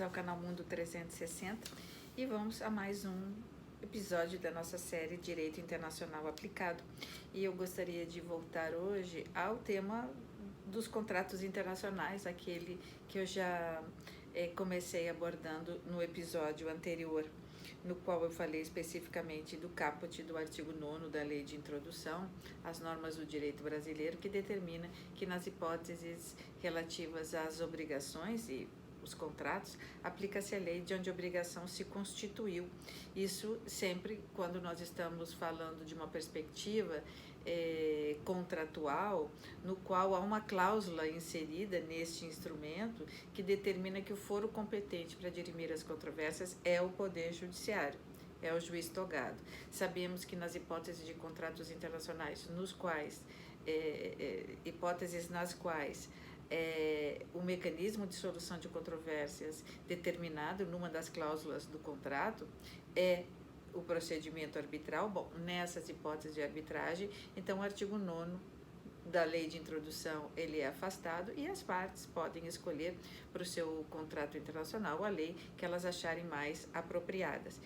bem-vindos ao canal Mundo 360 e vamos a mais um episódio da nossa série Direito Internacional Aplicado. E eu gostaria de voltar hoje ao tema dos contratos internacionais, aquele que eu já comecei abordando no episódio anterior, no qual eu falei especificamente do caput do artigo 9º da Lei de Introdução às Normas do Direito Brasileiro, que determina que nas hipóteses relativas às obrigações e os contratos, aplica-se a lei de onde a obrigação se constituiu. Isso sempre quando nós estamos falando de uma perspectiva contratual, no qual há uma cláusula inserida neste instrumento que determina que o foro competente para dirimir as controvérsias é o Poder Judiciário, é o juiz togado. Sabemos que nas hipóteses de contratos internacionais, hipóteses nas quais o mecanismo de solução de controvérsias determinado numa das cláusulas do contrato é o procedimento arbitral. Bom, nessas hipóteses de arbitragem, então o artigo 9º da Lei de Introdução ele é afastado e as partes podem escolher para o seu contrato internacional a lei que elas acharem mais apropriadas.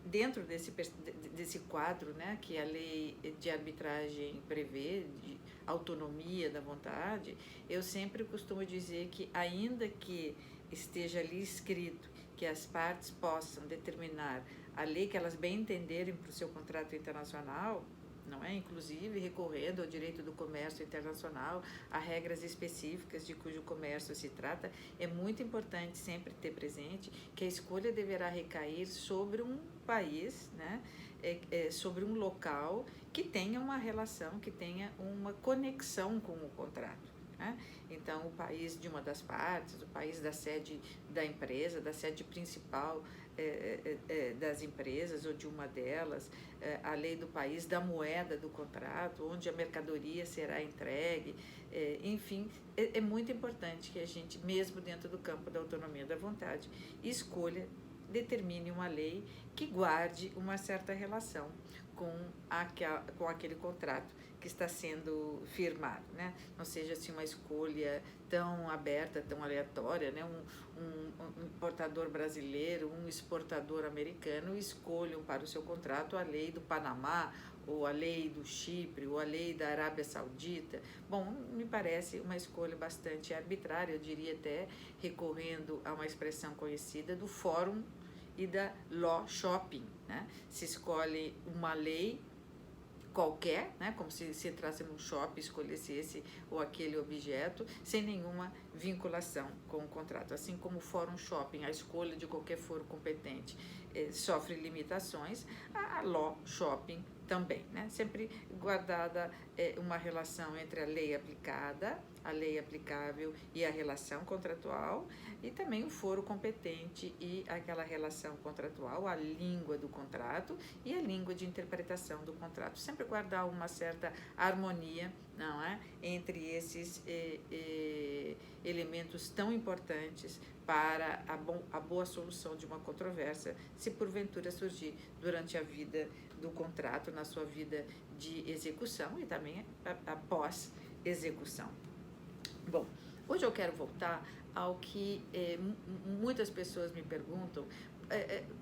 Dentro desse quadro, né, que a lei de arbitragem prevê, de autonomia da vontade, eu sempre costumo dizer que, ainda que esteja ali escrito que as partes possam determinar a lei que elas bem entenderem para o seu contrato internacional, não é? Inclusive recorrendo ao direito do comércio internacional, a regras específicas de cujo comércio se trata, é muito importante sempre ter presente que a escolha deverá recair sobre um país, né? Sobre um local que tenha uma relação, que tenha uma conexão com o contrato. Então, o país de uma das partes, o país da sede da empresa, da sede principal das empresas ou de uma delas, a lei do país da moeda do contrato, onde a mercadoria será entregue, enfim, é muito importante que a gente, mesmo dentro do campo da autonomia da vontade, determine uma lei que guarde uma certa relação com aquele contrato que está sendo firmado, né? Não seja assim uma escolha tão aberta, tão aleatória, né? Um importador brasileiro, um exportador americano escolham para o seu contrato a lei do Panamá, ou a lei do Chipre, ou a lei da Arábia Saudita. Bom, me parece uma escolha bastante arbitrária, eu diria até recorrendo a uma expressão conhecida do Fórum e da Law Shopping, né? Se escolhe uma lei qualquer, né, como se entrasse num shopping, escolhesse esse ou aquele objeto, sem nenhuma vinculação com o contrato. Assim como o Fórum Shopping, a escolha de qualquer foro competente sofre limitações, a Law Shopping também, né? Sempre guardada uma relação entre a lei aplicada, a lei aplicável e a relação contratual, e também o foro competente e aquela relação contratual, a língua do contrato e a língua de interpretação do contrato. Sempre guardar uma certa harmonia, não é, entre esses elementos tão importantes para a boa solução de uma controvérsia, se porventura surgir durante a vida do contrato, na sua vida de execução e também após execução. Bom, hoje eu quero voltar ao que muitas pessoas me perguntam,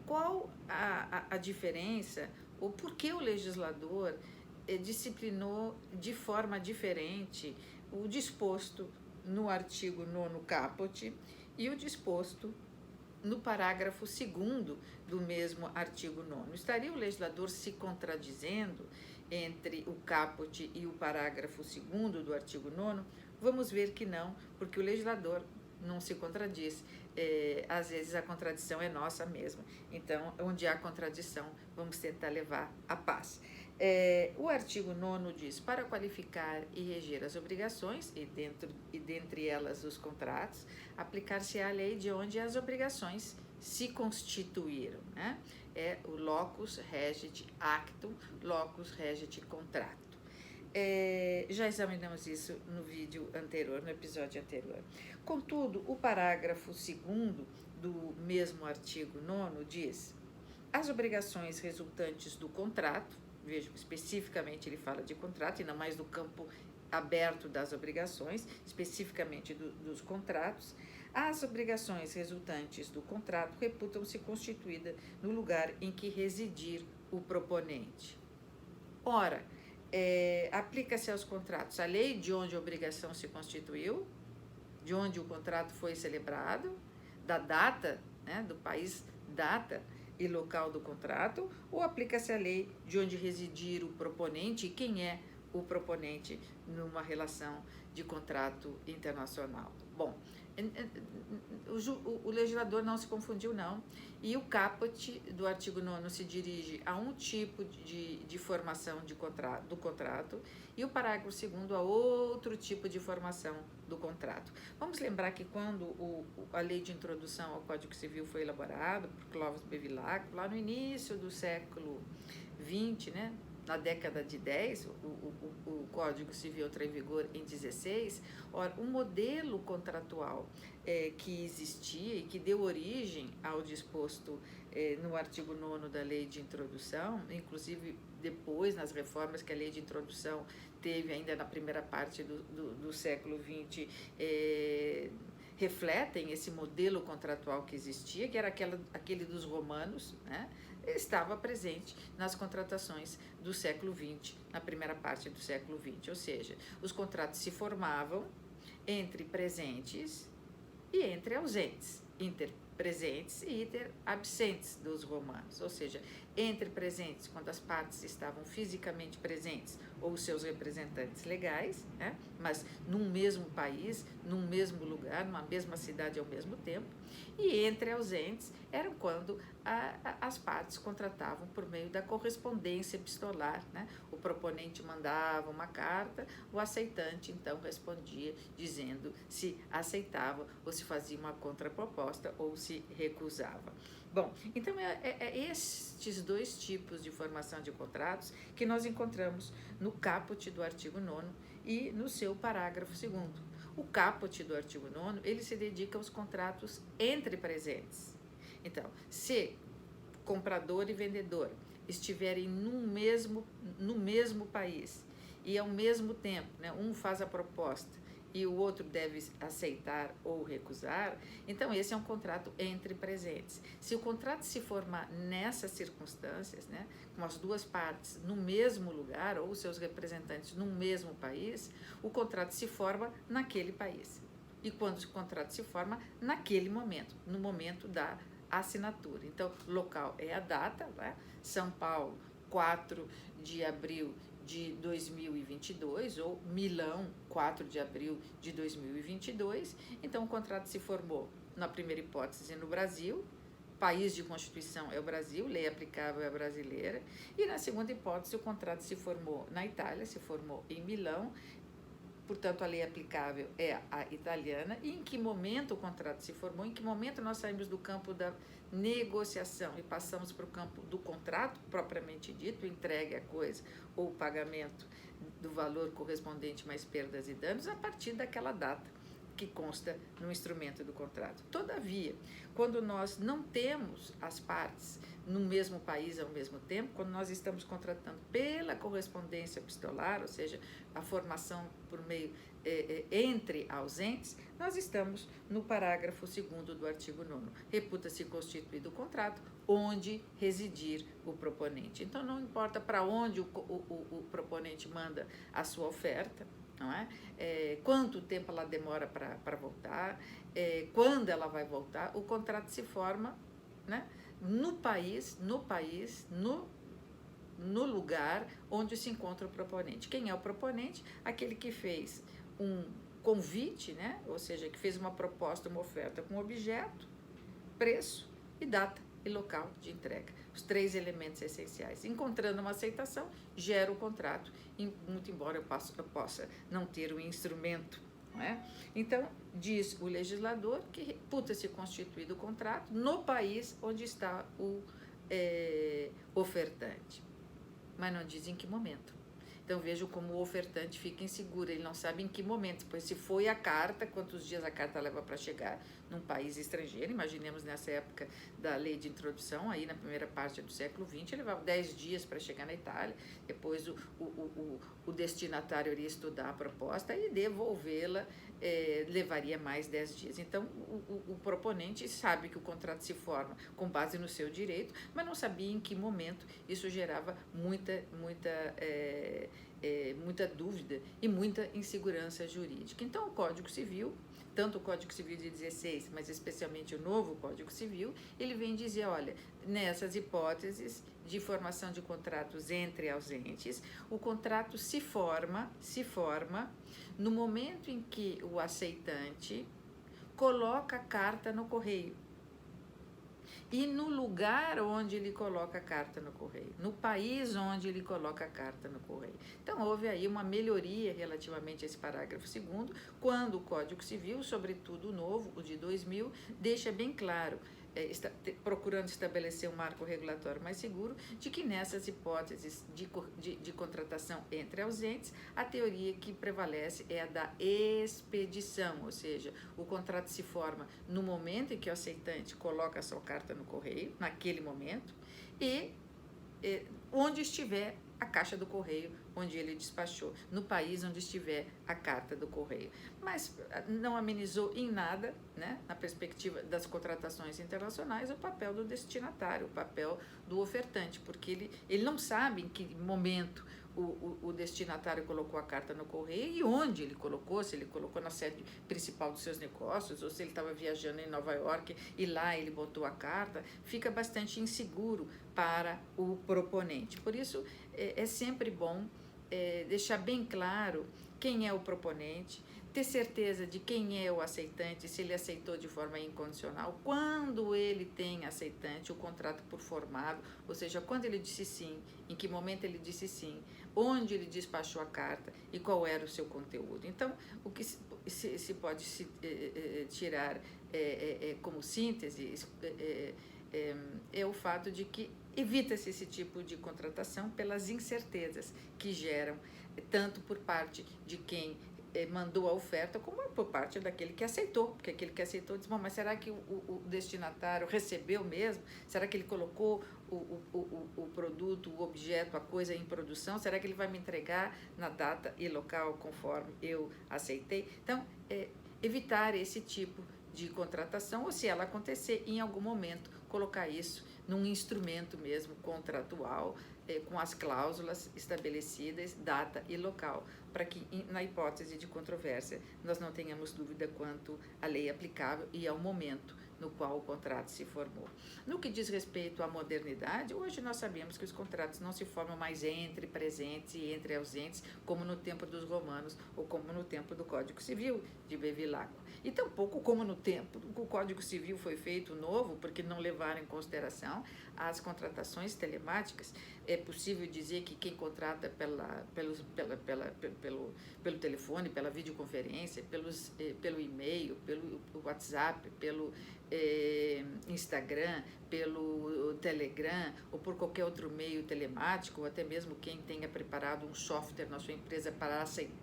qual a diferença, ou por que o legislador disciplinou de forma diferente o disposto no artigo 9º caput e o disposto no parágrafo 2º do mesmo artigo 9º. Estaria o legislador se contradizendo entre o caput e o parágrafo 2º do artigo 9º? Vamos ver que não, porque o legislador não se contradiz. Às vezes a contradição é nossa mesmo. Então, onde há contradição, vamos tentar levar a paz. O artigo 9º diz: para qualificar e reger as obrigações, e dentre elas os contratos, aplicar-se-á a lei de onde as obrigações se constituíram, né? É o locus regit actum, locus regit contractum. Já examinamos isso no vídeo anterior, no episódio anterior. Contudo, o parágrafo 2º do mesmo artigo 9º diz: as obrigações resultantes do contrato, vejam, especificamente ele fala de contrato, e não mais do campo aberto das obrigações, especificamente dos contratos, As obrigações resultantes do contrato reputam-se constituídas no lugar em que residir o proponente. Ora, aplica-se aos contratos a lei de onde a obrigação se constituiu, de onde o contrato foi celebrado, da data, né, do país, data e local do contrato, ou aplica-se a lei de onde residir o proponente e quem é o proponente numa relação de contrato internacional. Bom, o legislador não se confundiu, não, e o caput do artigo 9º se dirige a um tipo de formação do contrato e o parágrafo 2º a outro tipo de formação do contrato. Vamos lembrar que quando a lei de introdução ao Código Civil foi elaborada por Clovis Bevilacqua, lá no início do século XX, né, na década de 10, o Código Civil entrou em vigor em 16, ora, o modelo contratual que existia e que deu origem ao disposto no artigo 9º da Lei de Introdução, inclusive depois nas reformas que a Lei de Introdução teve ainda na primeira parte do século XX, refletem esse modelo contratual que existia, que era aquele dos romanos, né? Estava presente nas contratações do século XX, na primeira parte do século XX, ou seja, os contratos se formavam entre presentes e entre ausentes, interpresentes e interabsentes dos romanos, ou seja, entre presentes quando as partes estavam fisicamente presentes ou seus representantes legais, né, mas num mesmo país, num mesmo lugar, numa mesma cidade ao mesmo tempo, e entre ausentes eram quando as partes contratavam por meio da correspondência epistolar, né? O proponente mandava uma carta, o aceitante então respondia dizendo se aceitava ou se fazia uma contraproposta ou se recusava. Bom, então estes dois tipos de formação de contratos que nós encontramos no caput do artigo 9º e no seu parágrafo 2º. O caput do artigo 9º, ele se dedica aos contratos entre presentes. Então, se comprador e vendedor estiverem no mesmo país e ao mesmo tempo, né, um faz a proposta e o outro deve aceitar ou recusar, então esse é um contrato entre presentes. Se o contrato se formar nessas circunstâncias, né, com as duas partes no mesmo lugar ou seus representantes no mesmo país, o contrato se forma naquele país. E quando o contrato se forma, naquele momento, no momento da assinatura. Então, local é a data, né? São Paulo, 4 de abril de 2022, ou Milão, 4 de abril de 2022. Então, o contrato se formou, na primeira hipótese, no Brasil, país de constituição é o Brasil, lei aplicável é a brasileira, e na segunda hipótese, o contrato se formou na Itália, se formou em Milão, portanto, a lei aplicável é a italiana. E em que momento o contrato se formou, em que momento nós saímos do campo da negociação e passamos para o campo do contrato, propriamente dito, entregue a coisa ou pagamento do valor correspondente mais perdas e danos, a partir daquela data que consta no instrumento do contrato. Todavia, quando nós não temos as partes no mesmo país ao mesmo tempo, quando nós estamos contratando pela correspondência epistolar, ou seja, a formação por meio entre ausentes, nós estamos no parágrafo 2º do artigo 9º. Reputa-se constituído o contrato onde residir o proponente. Então, não importa para onde o proponente manda a sua oferta, não é? Quanto tempo ela demora para voltar, quando ela vai voltar, o contrato se forma, né, no lugar onde se encontra o proponente. Quem é o proponente? Aquele que fez um convite, né, ou seja, que fez uma proposta, uma oferta com objeto, preço e data e local de entrega. Os 3 elementos essenciais. Encontrando uma aceitação, gera o contrato, muito embora eu possa não ter o instrumento, não é? Então, diz o legislador que reputa-se constituído o contrato no país onde está o ofertante. Mas não diz em que momento. Então vejo como o ofertante fica inseguro, ele não sabe em que momento, pois se foi a carta, quantos dias a carta leva para chegar num país estrangeiro. Imaginemos nessa época da lei de introdução, aí na primeira parte do século XX, ele levava 10 dias para chegar na Itália, depois o destinatário iria estudar a proposta e devolvê-la, levaria mais 10 dias. Então o proponente sabe que o contrato se forma com base no seu direito, mas não sabia em que momento. Isso gerava muita dúvida e muita insegurança jurídica. Então o Código Civil, tanto o Código Civil de 16, mas especialmente o novo Código Civil, ele vem dizer, olha, nessas hipóteses de formação de contratos entre ausentes, o contrato se forma no momento em que o aceitante coloca a carta no correio. E no lugar onde ele coloca a carta no correio, no país onde ele coloca a carta no correio. Então, houve aí uma melhoria relativamente a esse parágrafo 2º, quando o Código Civil, sobretudo o novo, o de 2000, deixa bem claro, procurando estabelecer um marco regulatório mais seguro, de que nessas hipóteses de contratação entre ausentes, a teoria que prevalece é a da expedição, ou seja, o contrato se forma no momento em que o aceitante coloca a sua carta no correio, naquele momento, e onde estiver a caixa do correio onde ele despachou, no país onde estiver a carta do correio. Mas não amenizou em nada, né, na perspectiva das contratações internacionais, o papel do destinatário, o papel do ofertante, porque ele não sabe em que momento o destinatário colocou a carta no correio e onde ele colocou, se ele colocou na sede principal dos seus negócios ou se ele estava viajando em Nova York e lá ele botou a carta, fica bastante inseguro para o proponente. Por isso, é sempre bom deixar bem claro quem é o proponente, ter certeza de quem é o aceitante, se ele aceitou de forma incondicional, quando ele tem aceitante, o contrato por formado, ou seja, quando ele disse sim, em que momento ele disse sim, onde ele despachou a carta e qual era o seu conteúdo. Então, o que se pode tirar como síntese é o fato de que evita-se esse tipo de contratação pelas incertezas que geram, tanto por parte de quem mandou a oferta, como por parte daquele que aceitou, porque aquele que aceitou diz, bom, mas será que o destinatário recebeu mesmo? Será que ele colocou o produto, o objeto, a coisa em produção? Será que ele vai me entregar na data e local conforme eu aceitei? Então, evitar esse tipo de contratação, ou se ela acontecer, em algum momento, colocar isso num instrumento mesmo contratual, com as cláusulas estabelecidas, data e local, para que, na hipótese de controvérsia, nós não tenhamos dúvida quanto à lei aplicável e ao momento no qual o contrato se formou. No que diz respeito à modernidade, hoje nós sabemos que os contratos não se formam mais entre presentes e entre ausentes, como no tempo dos romanos ou como no tempo do Código Civil de Bevilacqua. E tampouco como no tempo que o Código Civil foi feito novo, porque não levaram em consideração as contratações telemáticas. É possível dizer que quem contrata pelo telefone, pela videoconferência, pelo e-mail, pelo WhatsApp, pelo Instagram, pelo Telegram ou por qualquer outro meio telemático, ou até mesmo quem tenha preparado um software na sua empresa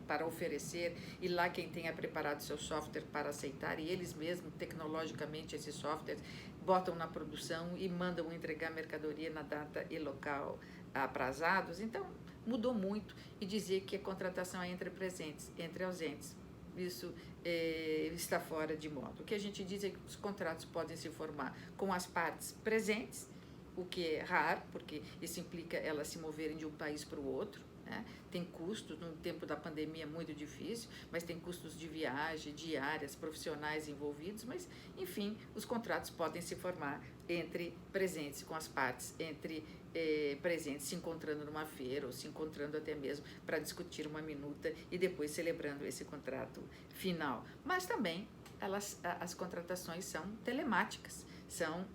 para oferecer, e lá quem tenha preparado seu software para aceitar, e eles mesmos, tecnologicamente, esses softwares botam na produção e mandam entregar mercadoria na data e local aprazados. Então, mudou muito, e dizer que a contratação é entre presentes, entre ausentes, isso está fora de moda. O que a gente diz é que os contratos podem se formar com as partes presentes, o que é raro, porque isso implica elas se moverem de um país para o outro, né? Tem custos, no tempo da pandemia é muito difícil, mas tem custos de viagem, diárias, profissionais envolvidos, mas, enfim, os contratos podem se formar entre presentes, com as partes, entre presentes se encontrando numa feira ou se encontrando até mesmo para discutir uma minuta e depois celebrando esse contrato final. Mas também as contratações são telemáticas, são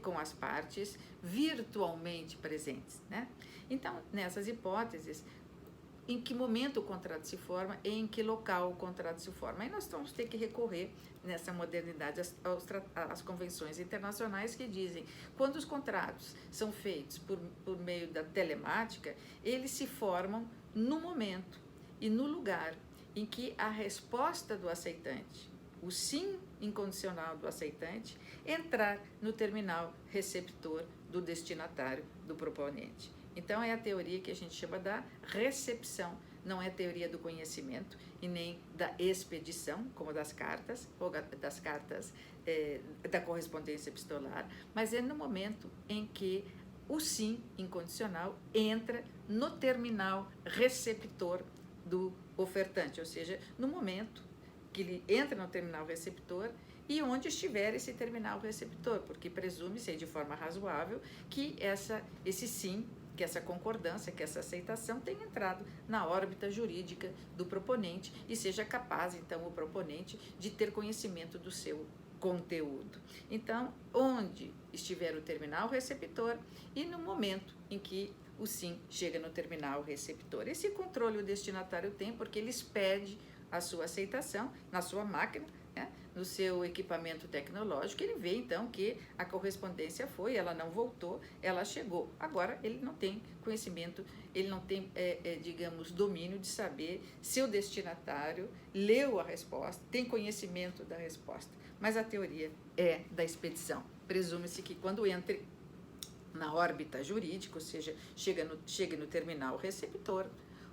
com as partes virtualmente presentes, né? Então, nessas hipóteses, em que momento o contrato se forma e em que local o contrato se forma. Aí nós vamos ter que recorrer, nessa modernidade, às convenções internacionais que dizem quando os contratos são feitos por meio da telemática, eles se formam no momento e no lugar em que a resposta do aceitante, o sim incondicional do aceitante, entrar no terminal receptor do destinatário, do proponente. Então, é a teoria que a gente chama da recepção, não é a teoria do conhecimento e nem da expedição, como das cartas, ou das cartas da correspondência epistolar, mas é no momento em que o sim incondicional entra no terminal receptor do ofertante, ou seja, no momento que ele entra no terminal receptor e onde estiver esse terminal receptor, porque presume-se de forma razoável que esse sim, que essa concordância, que essa aceitação tenha entrado na órbita jurídica do proponente e seja capaz, então, o proponente de ter conhecimento do seu conteúdo. Então, onde estiver o terminal receptor e no momento em que o sim chega no terminal receptor. Esse controle o destinatário tem porque ele expede a sua aceitação na sua máquina, né, no seu equipamento tecnológico. Ele vê então que a correspondência foi, ela não voltou, ela chegou. Agora ele não tem conhecimento, ele não tem, digamos, domínio de saber se o destinatário leu a resposta, tem conhecimento da resposta. Mas a teoria é da expedição. Presume-se que quando entre na órbita jurídica, ou seja, chegue no terminal receptor,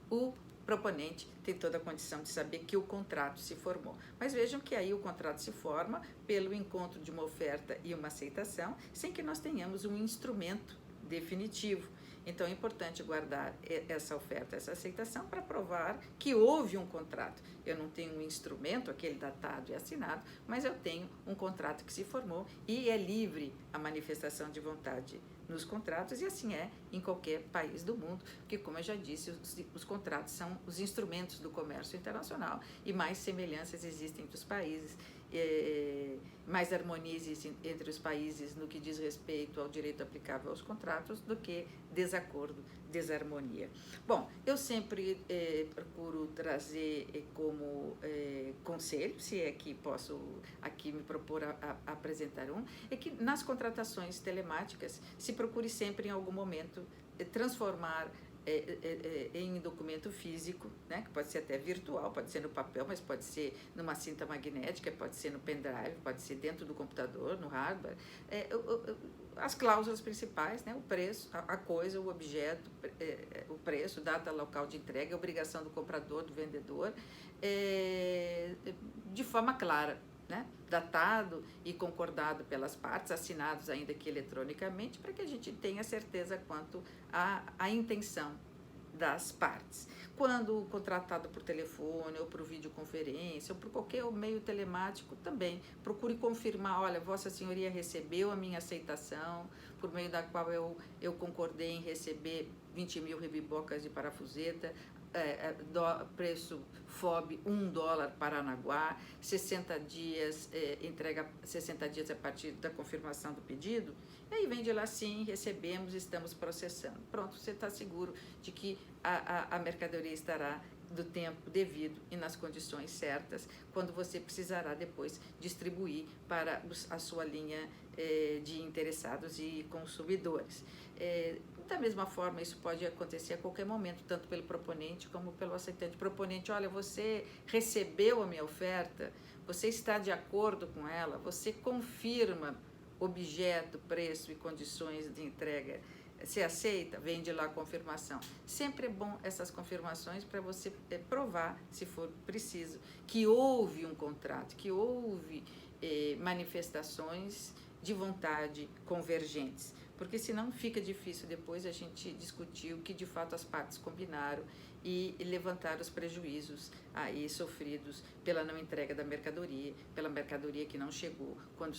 o proponente tem toda a condição de saber que o contrato se formou. Mas vejam que aí o contrato se forma pelo encontro de uma oferta e uma aceitação, sem que nós tenhamos um instrumento definitivo. Então é importante guardar essa oferta, essa aceitação, para provar que houve um contrato. Eu não tenho um instrumento, aquele datado e assinado, mas eu tenho um contrato que se formou e é livre a manifestação de vontade nos contratos, e assim é em qualquer país do mundo, porque, como eu já disse, os contratos são os instrumentos do comércio internacional e mais semelhanças existem entre os países, mais harmonia existe entre os países no que diz respeito ao direito aplicável aos contratos do que desacordo, desarmonia. Bom, eu sempre procuro trazer como conselho, se é que posso aqui me propor a apresentar é que nas contratações telemáticas se procure sempre em algum momento transformar em documento físico, né, que pode ser até virtual, pode ser no papel, mas pode ser numa cinta magnética, pode ser no pendrive, pode ser dentro do computador, no hardware, as cláusulas principais, né, o preço, a coisa, o objeto, o preço, data local de entrega, a obrigação do comprador, do vendedor, de forma clara, né, datado e concordado pelas partes, assinados ainda que eletronicamente, para que a gente tenha certeza quanto à intenção das partes. Quando contratado por telefone ou por videoconferência ou por qualquer meio telemático, também procure confirmar: olha, Vossa Senhoria recebeu a minha aceitação, por meio da qual eu concordei em receber 20 mil rebibocas de parafuseta, preço FOB $1 Paranaguá, 60 dias, entrega 60 dias a partir da confirmação do pedido. E aí vem de lá: sim, recebemos, estamos processando. Pronto, você está seguro de que a mercadoria estará do tempo devido e nas condições certas, quando você precisará depois distribuir para a sua linha de interessados e consumidores. Da mesma forma, isso pode acontecer a qualquer momento, tanto pelo proponente como pelo aceitante. Proponente: olha, você recebeu a minha oferta, você está de acordo com ela, você confirma objeto, preço e condições de entrega, você aceita? Vem de lá a confirmação. Sempre é bom essas confirmações para você provar, se for preciso, que houve um contrato, que houve manifestações de vontade convergentes, porque senão fica difícil depois a gente discutir o que de fato as partes combinaram e levantar os prejuízos aí sofridos pela não entrega da mercadoria, pela mercadoria que não chegou quando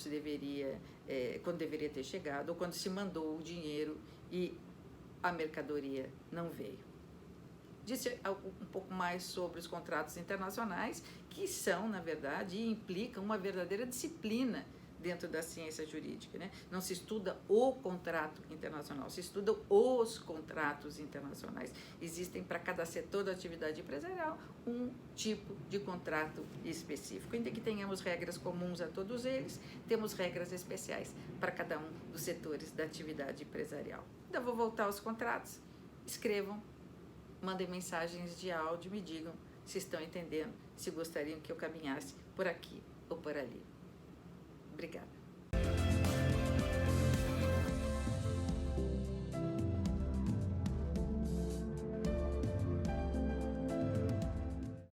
quando deveria ter chegado, ou quando se mandou o dinheiro e a mercadoria não veio. Disse um pouco mais sobre os contratos internacionais, que são, na verdade, e implicam uma verdadeira disciplina dentro da ciência jurídica, né? Não se estuda o contrato internacional, se estudam os contratos internacionais. Existem para cada setor da atividade empresarial um tipo de contrato específico. Ainda que tenhamos regras comuns a todos eles, temos regras especiais para cada um dos setores da atividade empresarial. Então, vou voltar aos contratos. Escrevam mandem mensagens de áudio, me digam se estão entendendo, se gostariam que eu caminhasse por aqui ou por ali. Obrigada.